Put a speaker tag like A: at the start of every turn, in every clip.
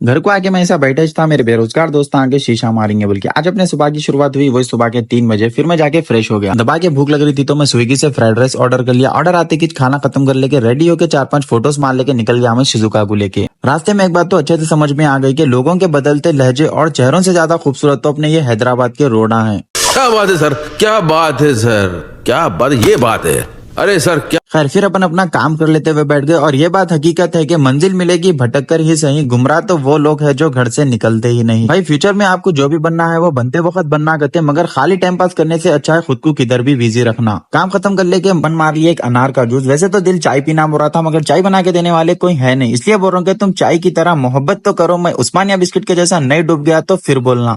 A: घर को आके मैं ऐसा बैठा था, मेरे बेरोजगार दोस्त आके शीशा मारेंगे बोल के। आज अपने सुबह की शुरुआत हुई वही सुबह के 3 बजे। फिर मैं जाके फ्रेश हो गया। दबा के भूख लग रही थी तो मैं स्विगी से फ्राइड राइस ऑर्डर कर लिया। ऑर्डर आते कि खाना खत्म कर लेके रेडी होके 4-5 फोटोज मार लेके निकल गया मैं शिजुका को लेके। रास्ते में एक बात तो अच्छे से समझ में आ गई कि लोगों के बदलते लहजे और चेहरों से ज्यादा खूबसूरत तो अपने ये हैदराबाद के रोडा है।
B: क्या बात है सर, क्या बात है सर, क्या बात, ये बात है। अरे सर क्या।
A: खैर फिर अपन अपना काम कर लेते हुए बैठ गए। और ये बात हकीकत है कि मंजिल मिलेगी भटक कर ही सही, गुमराह तो वो लोग हैं जो घर से निकलते ही नहीं। भाई फ्यूचर में आपको जो भी बनना है वो बनते वक्त बनना करते, मगर खाली टाइम पास करने से अच्छा है खुद को किधर भी बिजी रखना। काम खत्म कर लेके मन मार लिया एक अनार का जूस। वैसे तो दिल चाय पीना हो रहा था, मगर चाय बना के देने वाले कोई है नहीं, इसलिए बोल रहा हूँ कि तुम चाय की तरह मोहब्बत तो करो। मैं उस्मानिया बिस्किट के जैसा नहीं डूब गया तो फिर बोलना।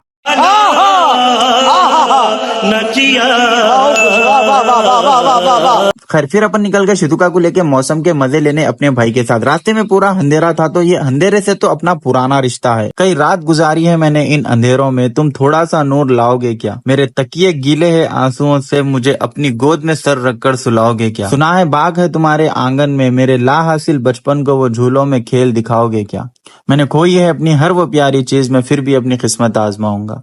A: खैर फिर अपन निकल गए शिजुका को लेके मौसम के मजे लेने अपने भाई के साथ। रास्ते में पूरा अंधेरा था, तो ये अंधेरे से तो अपना पुराना रिश्ता है। कई रात गुजारी है मैंने इन अंधेरों में, तुम थोड़ा सा नूर लाओगे क्या? मेरे तकिए गीले हैं आंसुओं से, मुझे अपनी गोद में सर रखकर सुलाओगे क्या? सुना है बाग है तुम्हारे आंगन में, मेरे ला हासिल बचपन को वो झूलों में खेल दिखाओगे क्या? मैंने खोई है अपनी हर वो प्यारी चीज, मैं फिर भी अपनी किस्मत आजमाऊंगा।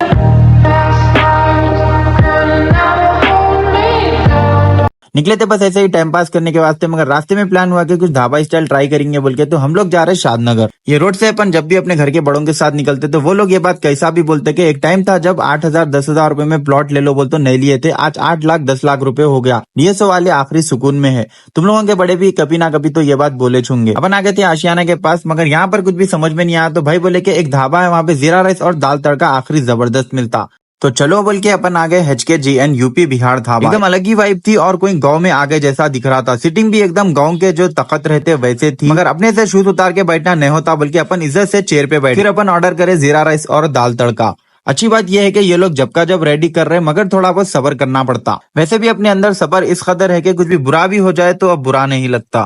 A: निकले थे बस ऐसे ही टाइम पास करने के वास्ते, मगर रास्ते में प्लान हुआ कि कुछ ढाबा स्टाइल ट्राई करेंगे बोल के। तो हम लोग जा रहे शादनगर। ये रोड से अपन जब भी अपने घर के बड़ों के साथ निकलते तो वो लोग ये बात कैसा भी बोलते कि एक टाइम था जब 8,000-10,000 रुपए में प्लॉट ले लो बोल तो नहीं लिए थे, आज 8 लाख 10 लाख रुपए हो गया। डीएसओ वाले आखिरी सुकून में है। तुम लोगों के बड़े भी कभी ना कभी तो ये बात बोले छूंगे। अपन आ गए थे आशियाना के पास, मगर यहाँ पर कुछ भी समझ में नहीं आया। तो भाई बोले कि एक ढाबा है, वहाँ पे जीरा राइस और दाल तड़का आखिरी जबरदस्त मिलता। तो चलो बोल के अपन आ गए HKGN यूपी बिहार ढाबा। एकदम अलग ही वाइब थी और कोई गांव में आगे जैसा दिख रहा था। सिटिंग भी एकदम गांव के जो तख्त रहते वैसे थी, मगर अपने से शूज उतार के बैठना नहीं होता, बल्कि अपन इज्जत से चेयर पे बैठे। फिर अपन ऑर्डर करे जीरा राइस और दाल तड़का। अच्छी बात यह है कि ये लोग जब का जब रेडी कर रहे, मगर थोड़ा बहुत सब्र करना पड़ता। वैसे भी अपने अंदर सब्र इस कदर है कि कुछ भी बुरा भी हो जाए तो अब बुरा नहीं लगता।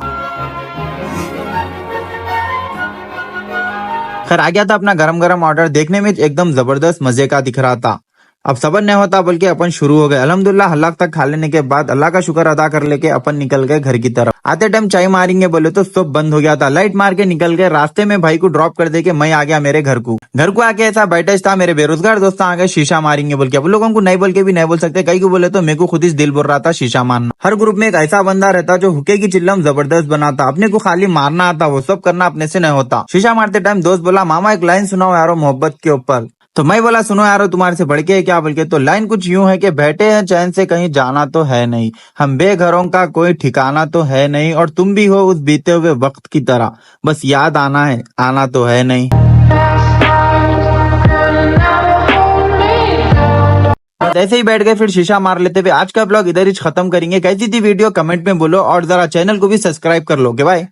A: खैर आ गया था अपना गरम गरम ऑर्डर, देखने में एकदम जबरदस्त मजे का दिख रहा था। अब सबर नहीं होता बल्कि अपन शुरू हो गए। अल्हम्दुलिल्लाह अल्लाह तक खा लेने के बाद अल्लाह का शुक्र अदा कर लेके अपन निकल गए घर की तरफ। आते टाइम चाय मारेंगे बोले तो सब बंद हो गया था। लाइट मार के निकल गए। रास्ते में भाई को ड्रॉप कर दे के मैं आ गया मेरे घर को। घर को आके ऐसा बैठा था, मेरे बेरोजगार दोस्त आ गए शीशा मारेंगे बोल के। अब लोगों को नहीं बोल के भी नहीं बोल सकते, कई को बोले तो मेरे को खुद ही दिल बोल रहा था शीशा मारना। हर ग्रुप में एक ऐसा बंदा रहता जो हुक्के की चिल्लम जबरदस्त बनाता। अपने को खाली मारना आता, वो सब करना अपने से नहीं होता। शीशा मारते टाइम दोस्त बोला मामा एक लाइन सुनाओ यारो मोहब्बत के ऊपर। तो मैं बोला सुनो यारो तुम्हारे से बढ़ के है क्या बोल के। तो लाइन कुछ यूं है कि बैठे हैं चैन से कहीं जाना तो है नहीं, हम बेघरों का कोई ठिकाना तो है नहीं, और तुम भी हो उस बीते हुए वक्त की तरह, बस याद आना है आना तो है नहीं। ऐसे ही बैठ गए फिर शीशा मार लेते हुए। आज का ब्लॉग इधर ही खत्म करेंगे। कैसी थी वीडियो कमेंट में बोलो, और जरा चैनल को भी सब्सक्राइब कर लो। बाय।